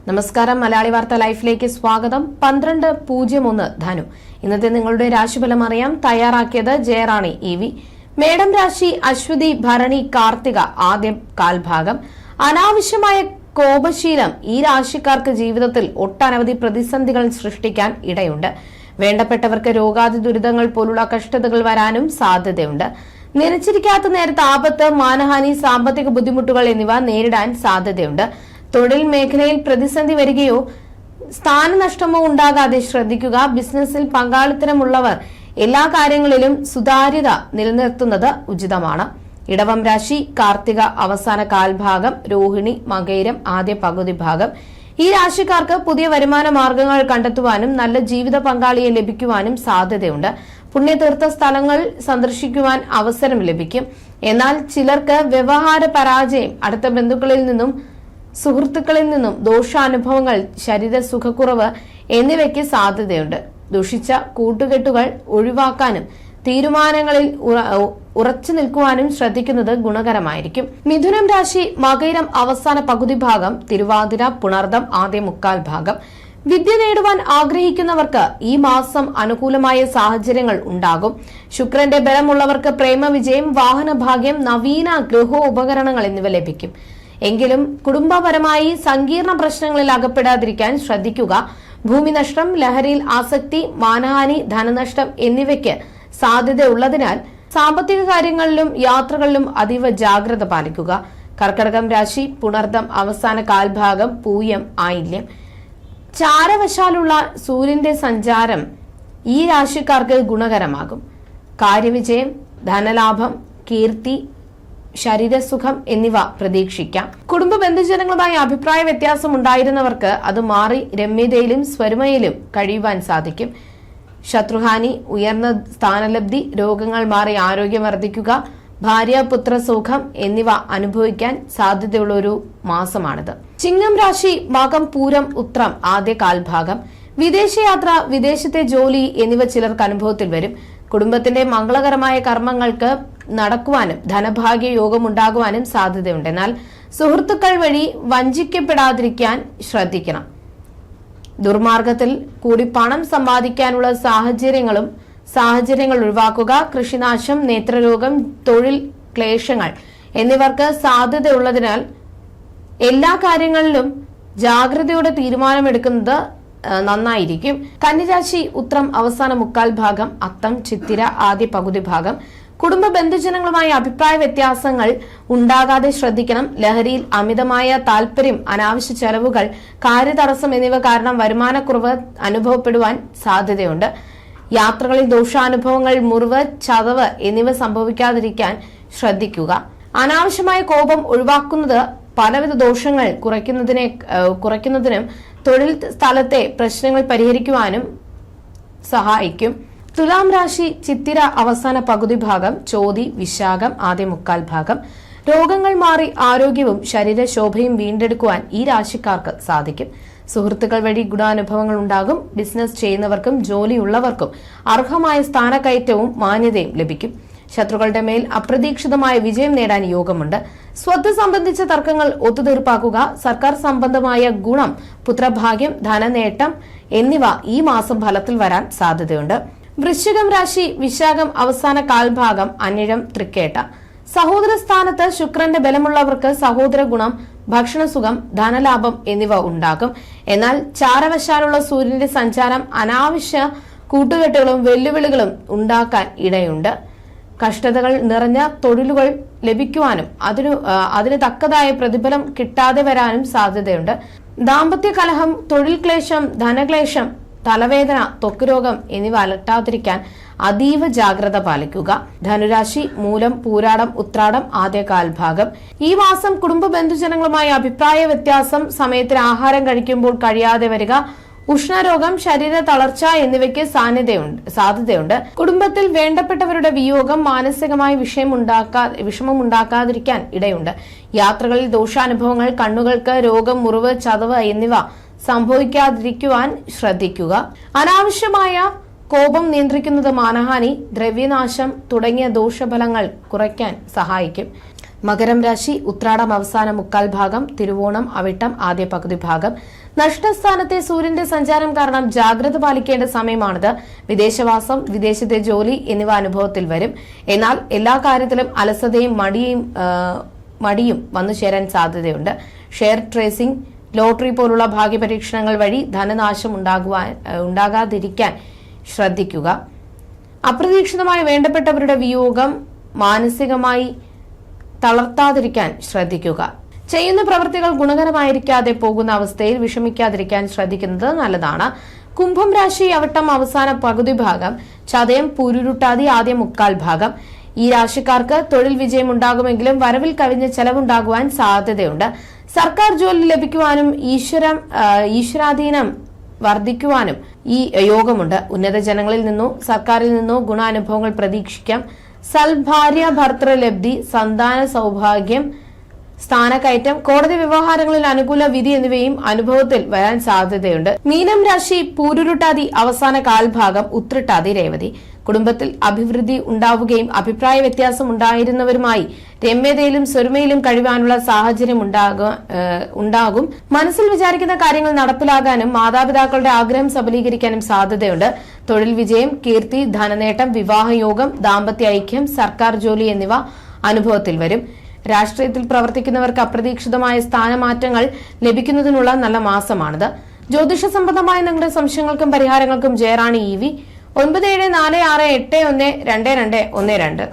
നമസ്കാരം. മലയാളി വാർത്ത ലൈഫിലേക്ക് സ്വാഗതം. 12:01 ധനു. ഇന്നത്തെ നിങ്ങളുടെ രാശിഫലം അറിയാം. തയ്യാറാക്കിയത് ജയറാണി EV. മേടം രാശി അശ്വതി ഭരണി കാർത്തിക ആദ്യ കാൽഭാഗം. അനാവശ്യമായ കോപശീലം ഈ രാശിക്കാർക്ക് ജീവിതത്തിൽ ഒട്ടനവധി പ്രതിസന്ധികൾ സൃഷ്ടിക്കാൻ ഇടയുണ്ട്. വേണ്ടപ്പെട്ടവർക്ക് രോഗാതി ദുരിതങ്ങൾ പോലുള്ള കഷ്ടതകൾ വരാനും സാധ്യതയുണ്ട്. നിലച്ചിരിക്കാത്ത നേരത്ത് ആപത്ത്, മാനഹാനി, സാമ്പത്തിക ബുദ്ധിമുട്ടുകൾ എന്നിവ നേരിടാൻ സാധ്യതയുണ്ട്. തൊഴിൽ മേഖലയിൽ പ്രതിസന്ധി വരികയോ സ്ഥാനനഷ്ടമോ ഉണ്ടാകാതെ ശ്രദ്ധിക്കുക. ബിസിനസ്സിൽ പങ്കാളിത്തമുള്ളവർ എല്ലാ കാര്യങ്ങളിലും സുതാര്യത നിലനിർത്തുന്നത് ഉചിതമാണ്. ഇടവം രാശി കാർത്തിക അവസാന കാൽഭാഗം, രോഹിണി മകയിരം ആദ്യ പകുതി ഭാഗം. ഈ രാശിക്കാർക്ക് പുതിയ വരുമാന മാർഗങ്ങൾ കണ്ടെത്തുവാനും നല്ല ജീവിത പങ്കാളിയെ ലഭിക്കുവാനും സാധ്യതയുണ്ട്. പുണ്യതീർത്ഥ സ്ഥലങ്ങൾ സന്ദർശിക്കുവാൻ അവസരം ലഭിക്കും. എന്നാൽ ചിലർക്ക് വ്യവഹാര പരാജയം, അടുത്ത ബന്ധുക്കളിൽ നിന്നും സുഹൃത്തുക്കളിൽ നിന്നും ദോഷാനുഭവങ്ങൾ, ശരീരസുഖക്കുറവ് എന്നിവയ്ക്ക് സാധ്യതയുണ്ട്. ദുഷിച്ച കൂട്ടുകെട്ടുകൾ ഒഴിവാക്കാനും തീരുമാനങ്ങളിൽ ഉറച്ചു നിൽക്കുവാനും ശ്രദ്ധിക്കുന്നത് ഗുണകരമായിരിക്കും. മിഥുനം രാശി മകയിരം അവസാന പകുതി ഭാഗം, തിരുവാതിര പുണർദം ആദ്യ മുക്കാൽ ഭാഗം. വിദ്യ നേടുവാൻ ആഗ്രഹിക്കുന്നവർക്ക് ഈ മാസം അനുകൂലമായ സാഹചര്യങ്ങൾ ഉണ്ടാകും. ശുക്രന്റെ ബലമുള്ളവർക്ക് പ്രേമവിജയം, വാഹനഭാഗ്യം, നവീന ഗൃഹോപകരണങ്ങൾ എന്നിവ ലഭിക്കും. എങ്കിലും കുടുംബപരമായി സങ്കീർണ പ്രശ്നങ്ങളിൽ അകപ്പെടാതിരിക്കാൻ ശ്രദ്ധിക്കുക. ഭൂമി നഷ്ടം, ലഹരിയിൽ ആസക്തി, മാനഹാനി, ധനനഷ്ടം എന്നിവയ്ക്ക് സാധ്യതയുള്ളതിനാൽ സാമ്പത്തിക കാര്യങ്ങളിലും യാത്രകളിലും അതീവ ജാഗ്രത പാലിക്കുക. കർക്കടകം രാശി പുണർദം അവസാന കാൽഭാഗം, പൂയം ആയില്യം. ചാരവശാലുള്ള സൂര്യന്റെ സഞ്ചാരം ഈ രാശിക്കാർക്ക് ഗുണകരമാകും. കാര്യവിജയം, ധനലാഭം, കീർത്തി, ശരീരസുഖം എന്നിവ പ്രതീക്ഷിക്കാം. കുടുംബ ബന്ധുജനങ്ങളുമായി അഭിപ്രായ വ്യത്യാസം ഉണ്ടായിരുന്നവർക്ക് അത് മാറി രമ്യതയിലും സ്വരുമയിലും കഴിയുവാൻ സാധിക്കും. ശത്രുഹാനി, ഉയർന്ന സ്ഥാനലബ്ധി, രോഗങ്ങൾ മാറി ആരോഗ്യം വർദ്ധിക്കുക, ഭാര്യ പുത്ര സുഖം എന്നിവ അനുഭവിക്കാൻ സാധ്യതയുള്ള ഒരു മാസമാണിത്. ചിങ്ങം രാശി മകം പൂരം ഉത്രം ആദ്യ കാൽഭാഗം. വിദേശയാത്ര, വിദേശത്തെ ജോലി എന്നിവ ചിലർക്ക് അനുഭവത്തിൽ വരും. കുടുംബത്തിന്റെ മംഗളകരമായ കർമ്മങ്ങൾക്ക് നടക്കുവാനും ധനഭാഗ്യ യോഗം ഉണ്ടാകുവാനും സാധ്യതയുണ്ട്. എന്നാൽ സുഹൃത്തുക്കൾ വഴി വഞ്ചിക്കപ്പെടാതിരിക്കാൻ ശ്രദ്ധിക്കണം. ദുർമാർഗത്തിൽ കൂടി പണം സമ്പാദിക്കാനുള്ള സാഹചര്യങ്ങൾ ഒഴിവാക്കുക. കൃഷിനാശം, നേത്രരോഗം, തൊഴിൽ ക്ലേശങ്ങൾ എന്നിവർക്ക് സാധ്യതയുള്ളതിനാൽ എല്ലാ കാര്യങ്ങളിലും ജാഗ്രതയോടെ തീരുമാനമെടുക്കുന്നത് നന്നായിരിക്കും. കന്നിരാശി ഉത്രം അവസാന മുക്കാൽ ഭാഗം, അത്തം ചിത്തിര ആദ്യ പകുതി ഭാഗം. കുടുംബ ബന്ധുജനങ്ങളുമായി അഭിപ്രായ വ്യത്യാസങ്ങൾ ഉണ്ടാകാതെ ശ്രദ്ധിക്കണം. ലഹരിയിൽ അമിതമായ താൽപര്യം, അനാവശ്യ ചെലവുകൾ, കാര്യതടസ്സം എന്നിവ കാരണം വരുമാനക്കുറവ് അനുഭവപ്പെടുവാൻ സാധ്യതയുണ്ട്. യാത്രകളിൽ ദോഷാനുഭവങ്ങൾ, മുറിവ്, ചതവ് എന്നിവ സംഭവിക്കാതിരിക്കാൻ ശ്രദ്ധിക്കുക. അനാവശ്യമായ കോപം ഒഴിവാക്കുന്നത് പലവിധ ദോഷങ്ങൾ കുറയ്ക്കുന്നതിനും തൊഴിൽ സ്ഥലത്തെ പ്രശ്നങ്ങൾ പരിഹരിക്കുവാനും സഹായിക്കും. തുലാം രാശി ചിത്തിര അവസാന പകുതി ഭാഗം, ചോതി വിശാഖം ആദ്യ മുക്കാൽ ഭാഗം. രോഗങ്ങൾ മാറി ആരോഗ്യവും ശരീരശോഭയും വീണ്ടെടുക്കുവാൻ ഈ രാശിക്കാർക്ക് സാധിക്കും. സുഹൃത്തുക്കൾ വഴി ഗുണാനുഭവങ്ങൾ ഉണ്ടാകും. ബിസിനസ് ചെയ്യുന്നവർക്കും ജോലിയുള്ളവർക്കും അർഹമായ സ്ഥാനക്കയറ്റവും മാന്യതയും ലഭിക്കും. ശത്രുക്കളുടെ മേൽ അപ്രതീക്ഷിതമായ വിജയം നേടാൻ യോഗമുണ്ട്. സ്വത്ത് സംബന്ധിച്ച തർക്കങ്ങൾ ഒത്തുതീർപ്പാക്കുക. സർക്കാർ സംബന്ധമായ ഗുണം, പുത്രഭാഗ്യം, ധനനേട്ടം എന്നിവ ഈ മാസം ഫലത്തിൽ വരാൻ സാധ്യതയുണ്ട്. വൃശ്ചികം രാശി വിശാഖം അവസാന കാൽഭാഗം, അനിഴം തൃക്കേട്ട. സഹോദര സ്ഥാനത്ത് ശുക്രന്റെ ബലമുള്ളവർക്ക് സഹോദര ഗുണം, ഭക്ഷണസുഖം, ധനലാഭം എന്നിവ ഉണ്ടാകും. എന്നാൽ ചാരവശാലുള്ള സൂര്യന്റെ സഞ്ചാരം അനാവശ്യ കൂട്ടുകെട്ടുകളും വെല്ലുവിളികളും ഉണ്ടാക്കാൻ ഇടയുണ്ട്. കഷ്ടതകൾ നിറഞ്ഞ തൊഴിലുകൾ ലഭിക്കുവാനും അതിന് തക്കതായ പ്രതിഫലം കിട്ടാതെ വരാനും സാധ്യതയുണ്ട്. ദാമ്പത്യ കലഹം, തൊഴിൽ ക്ലേശം, ധനക്ലേശം, തലവേദന, ത്വക്ക് രോഗം എന്നിവ അലട്ടാതിരിക്കാൻ അതീവ ജാഗ്രത പാലിക്കുക. ധനുരാശി മൂലം പൂരാടം ഉത്രാടം ആദ്യ കാൽഭാഗം. ഈ മാസം കുടുംബ ബന്ധുജനങ്ങളുമായി അഭിപ്രായ വ്യത്യാസം, സമയത്തിന് ആഹാരം കഴിക്കുമ്പോൾ കഴിയാതെ വരിക, ഉഷ്ണരോഗം, ശരീര തളർച്ച എന്നിവയ്ക്ക് സാധ്യതയുണ്ട്. കുടുംബത്തിൽ വേണ്ടപ്പെട്ടവരുടെ വിയോഗം മാനസികമായി വിഷമമുണ്ടാക്കാതിരിക്കാൻ ഇടയുണ്ട്. യാത്രകളിൽ ദോഷാനുഭവങ്ങൾ, കണ്ണുകൾക്ക് രോഗം, മുറിവ്, ചതവ് എന്നിവ സംഭവിക്കാതിരിക്കുവാൻ ശ്രദ്ധിക്കുക. അനാവശ്യമായ കോപം നിയന്ത്രിക്കുന്നത് മാനഹാനി, ദ്രവ്യനാശം തുടങ്ങിയ ദോഷഫലങ്ങൾ കുറയ്ക്കാൻ സഹായിക്കും. മകരം രാശി ഉത്രാടം അവസാന മുക്കാൽ ഭാഗം, തിരുവോണം അവിട്ടം ആദ്യ പകുതി ഭാഗം. നഷ്ടസ്ഥാനത്തെ സൂര്യന്റെ സഞ്ചാരം കാരണം ജാഗ്രത പാലിക്കേണ്ട സമയമാണിത്. വിദേശവാസം, വിദേശത്തെ ജോലി എന്നിവ അനുഭവത്തിൽ വരും. എന്നാൽ എല്ലാ കാര്യത്തിലും അലസതയും മടിയും വന്നു ചേരാൻ സാധ്യതയുണ്ട്. ഷെയർ ട്രേസിംഗ്, ലോട്ടറി പോലുള്ള ഭാഗ്യപരീക്ഷണങ്ങൾ വഴി ധനനാശം ഉണ്ടാകാതിരിക്കാൻ ശ്രദ്ധിക്കുക. അപ്രതീക്ഷിതമായി വേണ്ടപ്പെട്ടവരുടെ വിയോഗം മാനസികമായി തളർത്താതിരിക്കാൻ ശ്രദ്ധിക്കുക. ചെയ്യുന്ന പ്രവൃത്തികൾ ഗുണകരമായിരിക്കാതെ പോകുന്ന അവസ്ഥയിൽ വിഷമിക്കാതിരിക്കാൻ ശ്രദ്ധിക്കുന്നത് നല്ലതാണ്. കുംഭം രാശി അവിട്ടം അവസാന പകുതി ഭാഗം, ചതയം പൂരുരുട്ടാതി ആദ്യ മുക്കാൽ ഭാഗം. ഈ രാശിക്കാർക്ക് തൊഴിൽ വിജയം ഉണ്ടാകുമെങ്കിലും വരവിൽ കവിഞ്ഞ ചെലവുണ്ടാകുവാൻ സാധ്യതയുണ്ട്. സർക്കാർ ജോലി ലഭിക്കുവാനും ഈശ്വരാധീനം വർദ്ധിക്കുവാനും ഈ യോഗമുണ്ട്. ഉന്നത ജനങ്ങളിൽ നിന്നോ സർക്കാരിൽ നിന്നോ ഗുണാനുഭവങ്ങൾ പ്രതീക്ഷിക്കാം. സൽഭാര്യ ഭർത്തൃലബ്ധി, സന്താന സൗഭാഗ്യം, സ്ഥാനക്കയറ്റം, കോടതി വ്യവഹാരങ്ങളിൽ അനുകൂല വിധി എന്നിവയും അനുഭവത്തിൽ വരാൻ സാധ്യതയുണ്ട്. മീനം രാശി പൂരുരുട്ടാതി അവസാന കാൽഭാഗം, ഉത്രട്ടാതി രേവതി. കുടുംബത്തിൽ അഭിവൃദ്ധി ഉണ്ടാവുകയും അഭിപ്രായ വ്യത്യാസം ഉണ്ടായിരുന്നവരുമായി രമ്യതയിലും സ്വരുമയിലും കഴിയാനുള്ള സാഹചര്യം ഉണ്ടാകും. മനസ്സിൽ വിചാരിക്കുന്ന കാര്യങ്ങൾ നടപ്പിലാകാനും മാതാപിതാക്കളുടെ ആഗ്രഹം സബലീകരിക്കാനും സാധ്യതയുണ്ട്. തൊഴിൽ വിജയം, കീർത്തി, ധനനേട്ടം, വിവാഹയോഗം, ദാമ്പത്യ ഐക്യം, സർക്കാർ ജോലി എന്നിവ അനുഭവത്തിൽ വരും. രാഷ്ട്രീയത്തിൽ പ്രവർത്തിക്കുന്നവർക്ക് അപ്രതീക്ഷിതമായ സ്ഥാനമാറ്റങ്ങൾ ലഭിക്കുന്നതിനുള്ള നല്ല മാസമാണിത്. ജ്യോതിഷ സംബന്ധമായ നിങ്ങളുടെ സംശയങ്ങൾക്കും പരിഹാരങ്ങൾക്കും ജയറാണി EV 9746812212.